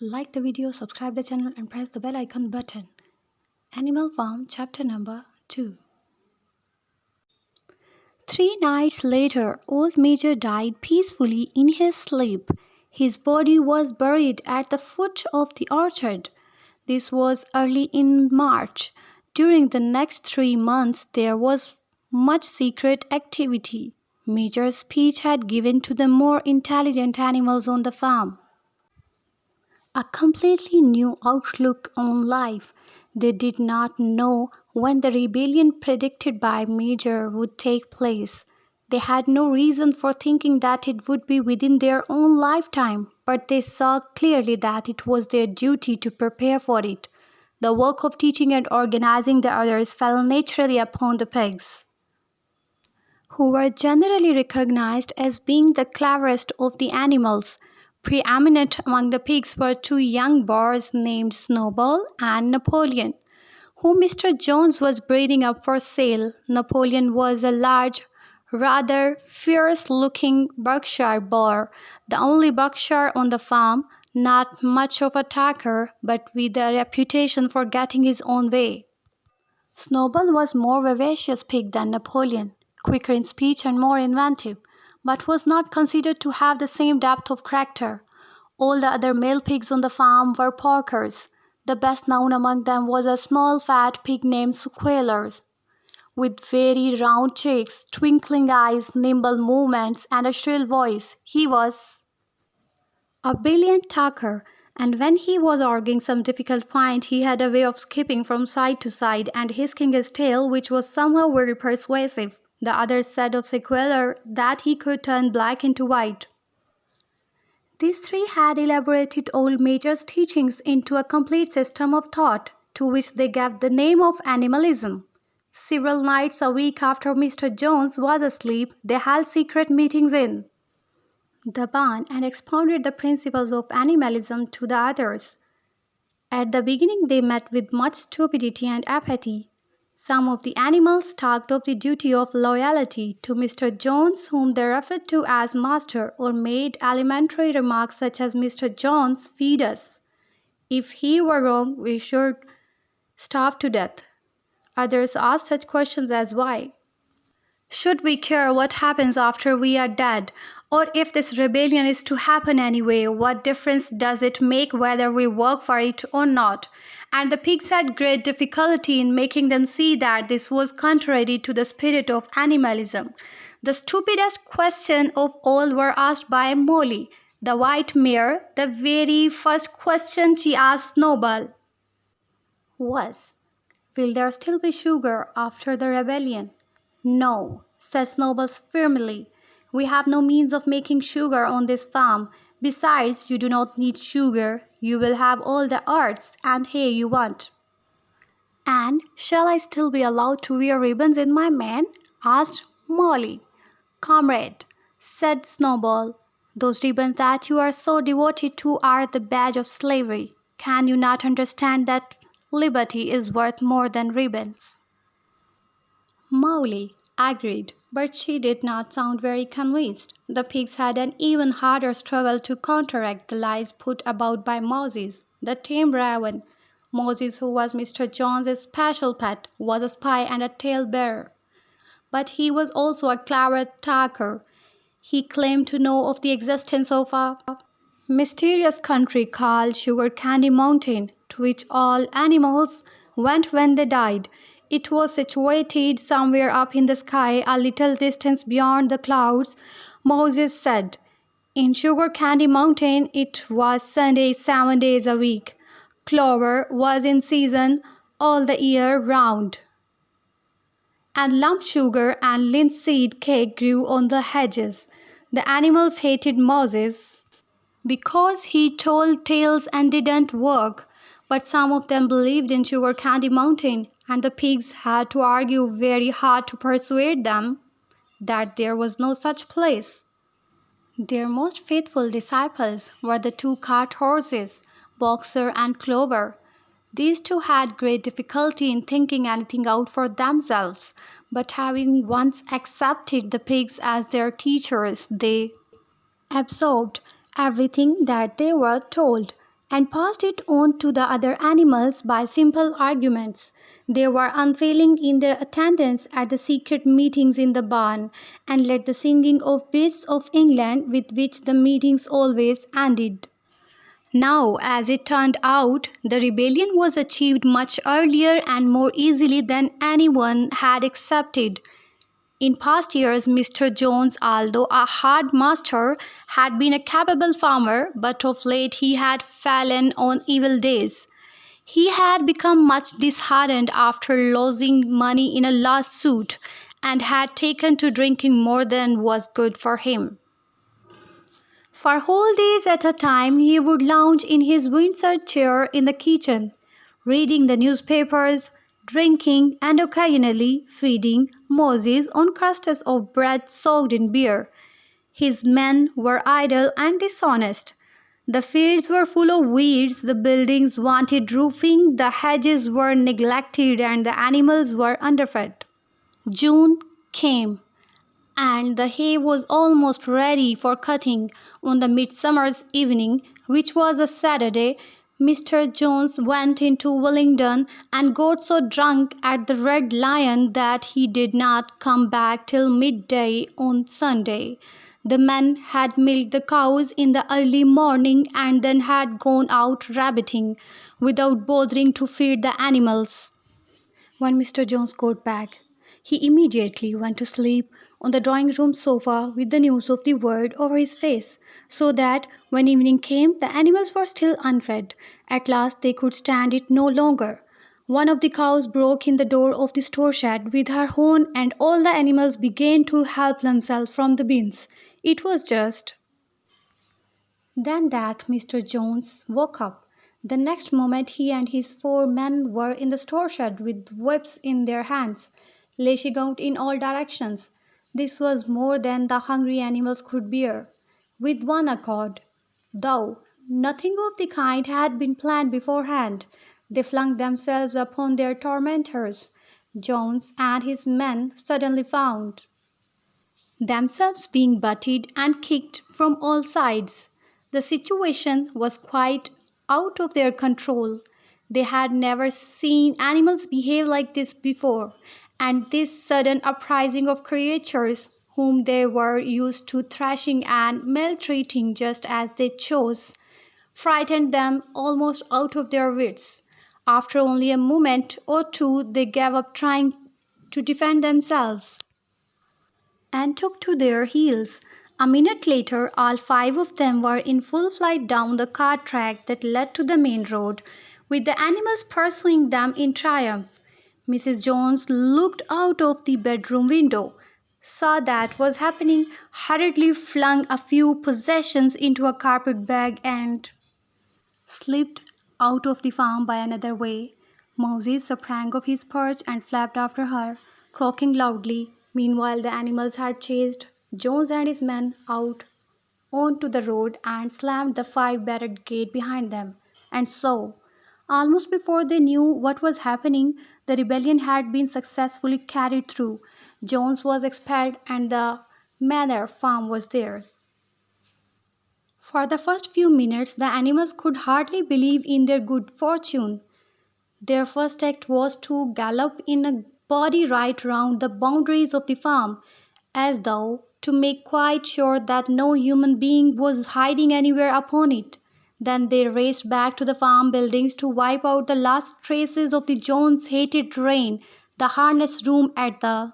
Like the video, subscribe the channel and press the bell icon button. Animal Farm chapter number 2. 3 nights later, old Major died peacefully in his sleep. His body was buried at the foot of the orchard. This was early in March. During the next 3 months, there was much secret activity. Major's speech had given to the more intelligent animals on the farm a completely new outlook on life. They did not know when the rebellion predicted by Major would take place. They had no reason for thinking that it would be within their own lifetime, but they saw clearly that it was their duty to prepare for it. The work of teaching and organizing the others fell naturally upon the pigs, who were generally recognized as being the cleverest of the animals. Preeminent among the pigs were 2 young boars named Snowball and Napoleon, whom Mr. Jones was breeding up for sale. Napoleon was a large, rather fierce-looking Berkshire boar, the only Berkshire on the farm, not much of a talker, but with a reputation for getting his own way. Snowball was more vivacious pig than Napoleon, quicker in speech and more inventive, but was not considered to have the same depth of character. All the other male pigs on the farm were porkers. The best known among them was a small fat pig named Squealer, with very round cheeks, twinkling eyes, nimble movements, and a shrill voice. He was a brilliant talker, and when he was arguing some difficult point, he had a way of skipping from side to side and whisking his tail, which was somehow very persuasive. The others said of Sequeller that he could turn black into white. These 3 had elaborated old Major's teachings into a complete system of thought, to which they gave the name of animalism. Several nights a week after Mr. Jones was asleep, they held secret meetings in the barn and expounded the principles of animalism to the others. At the beginning they met with much stupidity and apathy. Some of the animals talked of the duty of loyalty to Mr. Jones, whom they referred to as master, or made elementary remarks such as, "Mr. Jones, feed us. If he were wrong, we should starve to death." Others asked such questions as, "Why should we care what happens after we are dead? Or if this rebellion is to happen anyway, what difference does it make whether we work for it or not?" And the pigs had great difficulty in making them see that this was contrary to the spirit of animalism. The stupidest question of all were asked by Molly, the white mare. The very first question she asked Snowball was, "Will there still be sugar after the rebellion?" "No," said Snowball firmly. "We have no means of making sugar on this farm. Besides, you do not need sugar. You will have all the earths and hay you want." "And shall I still be allowed to wear ribbons in my mane?" asked Molly. "Comrade," said Snowball, "those ribbons that you are so devoted to are the badge of slavery. Can you not understand that liberty is worth more than ribbons?" Mowgli agreed, but she did not sound very convinced. The pigs had an even harder struggle to counteract the lies put about by Moses, the tame raven. Moses, who was Mr. Jones's special pet, was a spy and a tale-bearer. But he was also a clever talker. He claimed to know of the existence of a mysterious country called Sugar Candy Mountain, to which all animals went when they died. It was situated somewhere up in the sky, a little distance beyond the clouds, Moses said. In Sugar Candy Mountain it was Sunday 7 days a week. Clover was in season all the year round, and lump sugar and linseed cake grew on the hedges. The animals hated Moses because he told tales and didn't work, but some of them believed in Sugar Candy Mountain, and the pigs had to argue very hard to persuade them that there was no such place. Their most faithful disciples were the 2 cart horses, Boxer and Clover. These 2 had great difficulty in thinking anything out for themselves, but having once accepted the pigs as their teachers, they absorbed everything that they were told. and passed it on to the other animals by simple arguments. They were unfailing in their attendance at the secret meetings in the barn, and led the singing of Beasts of England with which the meetings always ended. Now, as it turned out, the rebellion was achieved much earlier and more easily than anyone had accepted. In past years, Mr. Jones, although a hard master, had been a capable farmer, but of late he had fallen on evil days. He had become much disheartened after losing money in a lawsuit, and had taken to drinking more than was good for him. For whole days at a time he would lounge in his Windsor chair in the kitchen, reading the newspapers, drinking, and occasionally feeding Moses on crusts of bread soaked in beer. His men were idle and dishonest. The fields were full of weeds, the buildings wanted roofing, the hedges were neglected, and the animals were underfed. June came, and the hay was almost ready for cutting. On the midsummer's evening, which was a Saturday, Mr. Jones went into Willingdon and got so drunk at the Red Lion that he did not come back till midday on Sunday. The men had milked the cows in the early morning and then had gone out rabbiting, without bothering to feed the animals. When Mr. Jones got back, he immediately went to sleep on the drawing room sofa with the news of the world over his face, so that when evening came the animals were still unfed. At last they could stand it no longer. One of the cows broke in the door of the store shed with her horn, and all the animals began to help themselves from the bins. It was just then that Mr. Jones woke up. The next moment he and his 4 men were in the store shed with whips in their hands, lashing out in all directions. This was more than the hungry animals could bear. With one accord, though nothing of the kind had been planned beforehand, they flung themselves upon their tormentors. Jones and his men suddenly found themselves being butted and kicked from all sides. The situation was quite out of their control. They had never seen animals behave like this before, and this sudden uprising of creatures whom they were used to thrashing and maltreating just as they chose frightened them almost out of their wits. After only a moment or two, they gave up trying to defend themselves and took to their heels. A minute later, all 5 of them were in full flight down the cart track that led to the main road, with the animals pursuing them in triumph. Mrs. Jones looked out of the bedroom window, saw that was happening, hurriedly flung a few possessions into a carpet bag, and slipped out of the farm by another way. Moses sprang off his perch and flapped after her, croaking loudly. Meanwhile, the animals had chased Jones and his men out onto the road and slammed the 5-barred gate behind them. And so, almost before they knew what was happening, the rebellion had been successfully carried through. Jones was expelled and the manor farm was theirs. For the first few minutes, the animals could hardly believe in their good fortune. Their first act was to gallop in a body right round the boundaries of the farm, as though to make quite sure that no human being was hiding anywhere upon it. Then they raced back to the farm buildings to wipe out the last traces of the Jones hated reign. The harness room at the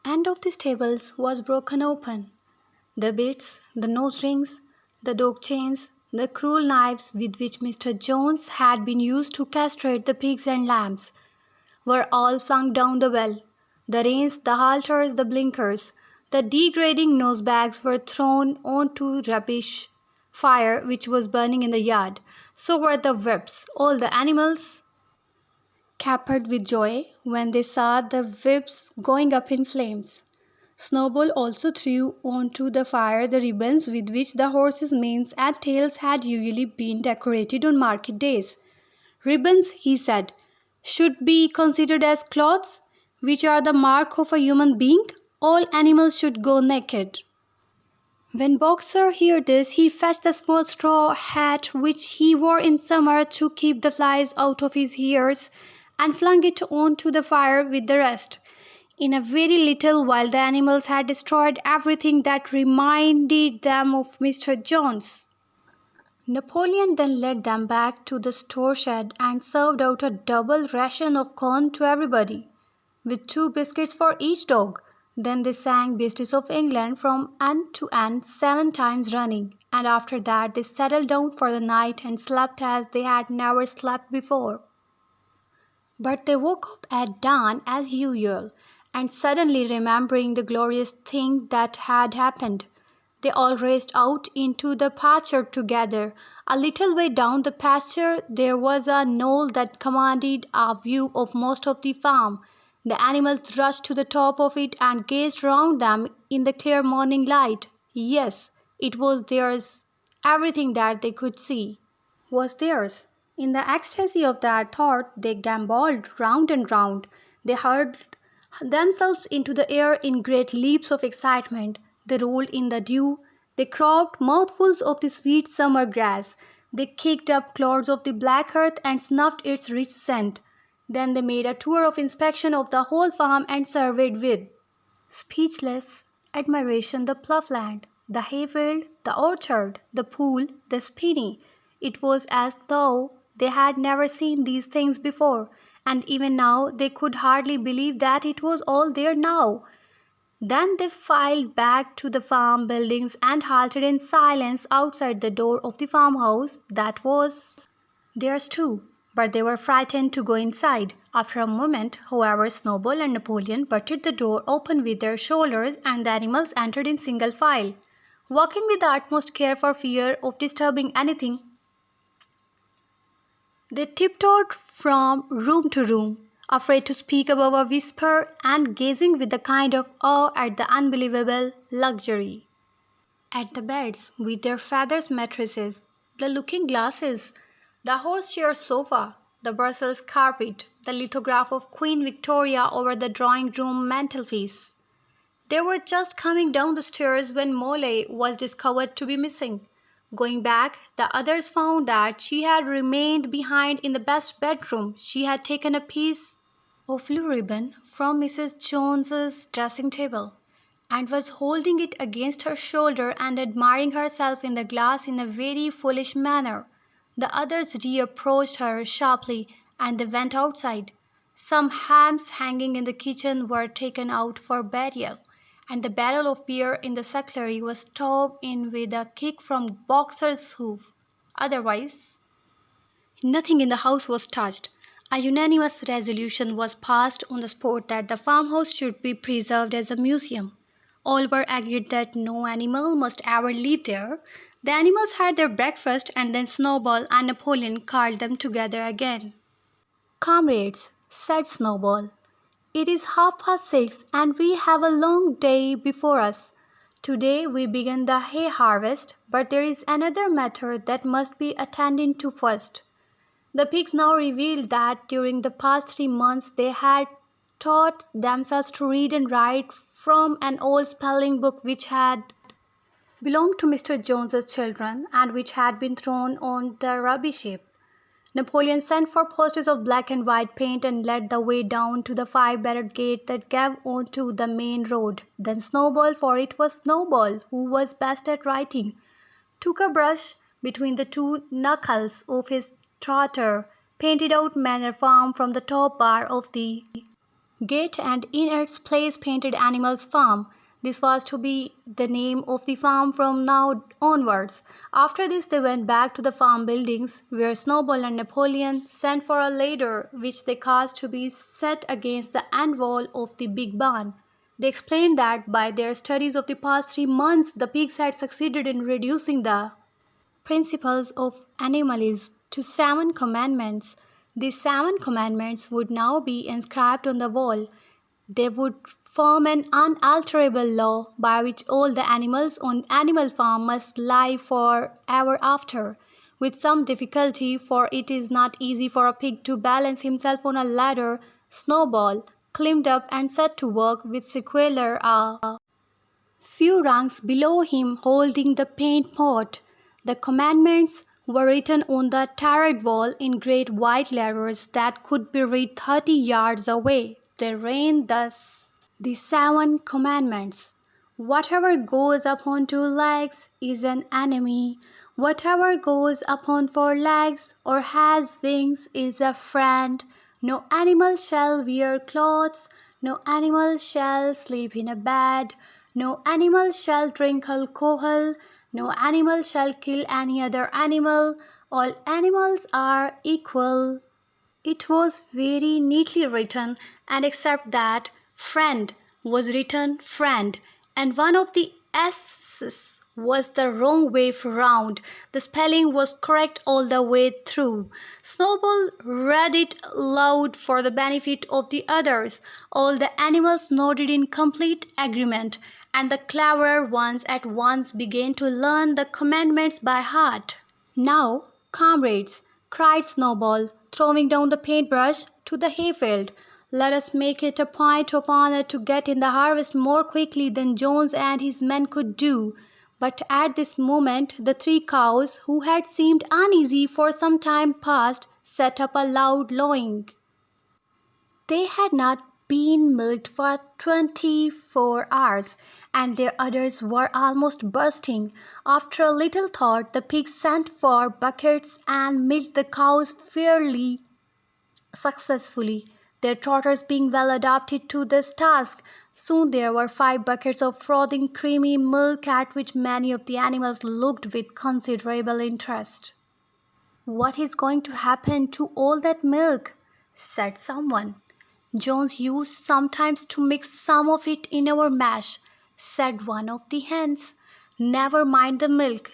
end of the stables was broken open. The bits, the nose rings, the dog chains, the cruel knives with which Mr. Jones had been used to castrate the pigs and lambs, were all flung down the well. The reins, the halters, the blinkers, the degrading nosebags were thrown onto rubbish fire which was burning in the yard. So were the whips. All the animals capered with joy when they saw the whips going up in flames. Snowball also threw onto the fire the ribbons with which the horses' manes and tails had usually been decorated on market days. Ribbons, he said, should be considered as clothes, which are the mark of a human being. All animals should go naked. When Boxer heard this, he fetched the small straw hat which he wore in summer to keep the flies out of his ears, and flung it on to the fire with the rest. In a very little while the animals had destroyed everything that reminded them of Mr. Jones. Napoleon then led them back to the store shed and served out a double ration of corn to everybody, with 2 biscuits for each dog. Then they sang Beasties of England from end to end 7 times running, and after that they settled down for the night and slept as they had never slept before. But they woke up at dawn as usual, and suddenly remembering the glorious thing that had happened, they all raced out into the pasture together. A little way down the pasture there was a knoll that commanded a view of most of the farm. The animals rushed to the top of it and gazed round them in the clear morning light. Yes, it was theirs. Everything that they could see was theirs. In the ecstasy of that thought, they gambolled round and round. They hurled themselves into the air in great leaps of excitement. They rolled in the dew. They cropped mouthfuls of the sweet summer grass. They kicked up clods of the black earth and snuffed its rich scent. Then they made a tour of inspection of the whole farm and surveyed with speechless admiration the plough land, the hayfield, the orchard, the pool, the spinney. It was as though they had never seen these things before, and even now they could hardly believe that it was all there now. Then they filed back to the farm buildings and halted in silence outside the door of the farmhouse that was theirs too. But they were frightened to go inside. After a moment, however, Snowball and Napoleon butted the door open with their shoulders, and the animals entered in single file, walking with the utmost care for fear of disturbing anything. They tiptoed from room to room, afraid to speak above a whisper, and gazing with a kind of awe at the unbelievable luxury. At the beds with their feathers mattresses, the looking glasses, the horsechair sofa, the Brussels carpet, the lithograph of Queen Victoria over the drawing room mantelpiece. They were just coming down the stairs when Molly was discovered to be missing. Going back, the others found that she had remained behind in the best bedroom. She had taken a piece of blue ribbon from Mrs. Jones's dressing table, and was holding it against her shoulder and admiring herself in the glass in a very foolish manner. The others reapproached her sharply, and they went outside. Some hams hanging in the kitchen were taken out for burial, and the barrel of beer in the scullery was stove in with a kick from Boxer's hoof. Otherwise, nothing in the house was touched. A unanimous resolution was passed on the spot that the farmhouse should be preserved as a museum. All were agreed that no animal must ever live there. The animals had their breakfast, and then Snowball and Napoleon called them together again. "Comrades," said Snowball, "it is 6:30, and we have a long day before us. Today we begin the hay harvest, but there is another matter that must be attended to first." The pigs now revealed that during the past 3 months they had taught themselves to read and write from an old spelling book which had belonged to Mr. Jones's children, and which had been thrown on the rubbish heap. Napoleon sent for posters of black and white paint and led the way down to the 5-barred gate that gave onto the main road. Then Snowball, for it was Snowball who was best at writing, took a brush between the two knuckles of his trotter, painted out Manor Farm from the top bar of the gate, and in its place painted Animals Farm. This was to be the name of the farm from now onwards. After this they went back to the farm buildings, where Snowball and Napoleon sent for a ladder which they caused to be set against the end wall of the big barn. They explained that by their studies of the past 3 months the pigs had succeeded in reducing the principles of animalism to 7 commandments. These 7 commandments would now be inscribed on the wall. They would form an unalterable law by which all the animals on Animal Farm must live for ever after. With some difficulty, for it is not easy for a pig to balance himself on a ladder, Snowball climbed up and set to work with singular few ranks below him holding the paint pot. The commandments were written on the turret wall in great white letters that could be read 30 yards away. They ran thus: The 7 commandments. Whatever goes upon 2 legs is an enemy. Whatever goes upon 4 legs or has wings is a friend. No animal shall wear clothes. No animal shall sleep in a bed. No animal shall drink alcohol. No animal shall kill any other animal. All animals are equal. It was very neatly written, and except that friend was written friend, and one of the S's was the wrong way round. The spelling was correct all the way through. Snowball read it loud for the benefit of the others. All the animals nodded in complete agreement, and the cleverer ones at once began to learn the commandments by heart. Now, comrades, cried Snowball, throwing down the paintbrush to the hayfield, let us make it a point of honor to get in the harvest more quickly than Jones and his men could do. But at this moment the 3 cows, who had seemed uneasy for some time past, set up a loud lowing. They had not been milked for 24 hours, and their udders were almost bursting. After a little thought, the pigs sent for buckets and milked the cows fairly successfully, their trotters being well adapted to this task. Soon there were 5 buckets of frothing creamy milk, at which many of the animals looked with considerable interest. "What is going to happen to all that milk?" said someone. "Jones used sometimes to mix some of it in our mash," said one of the hens. "Never mind the milk,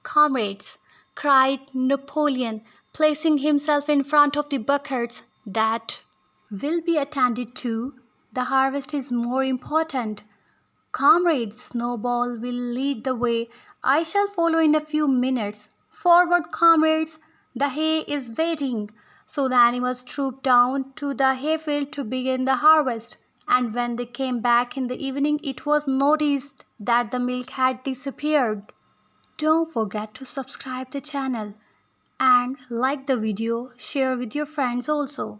comrades," cried Napoleon, placing himself in front of the buckets. "That will be attended to. The harvest is more important. Comrades, Snowball will lead the way. I shall follow in a few minutes. Forward, comrades! The hay is waiting." So the animals trooped down to the hayfield to begin the harvest, and when they came back in the evening it was noticed that the milk had disappeared. Don't forget to subscribe the channel and like the video, share with your friends also.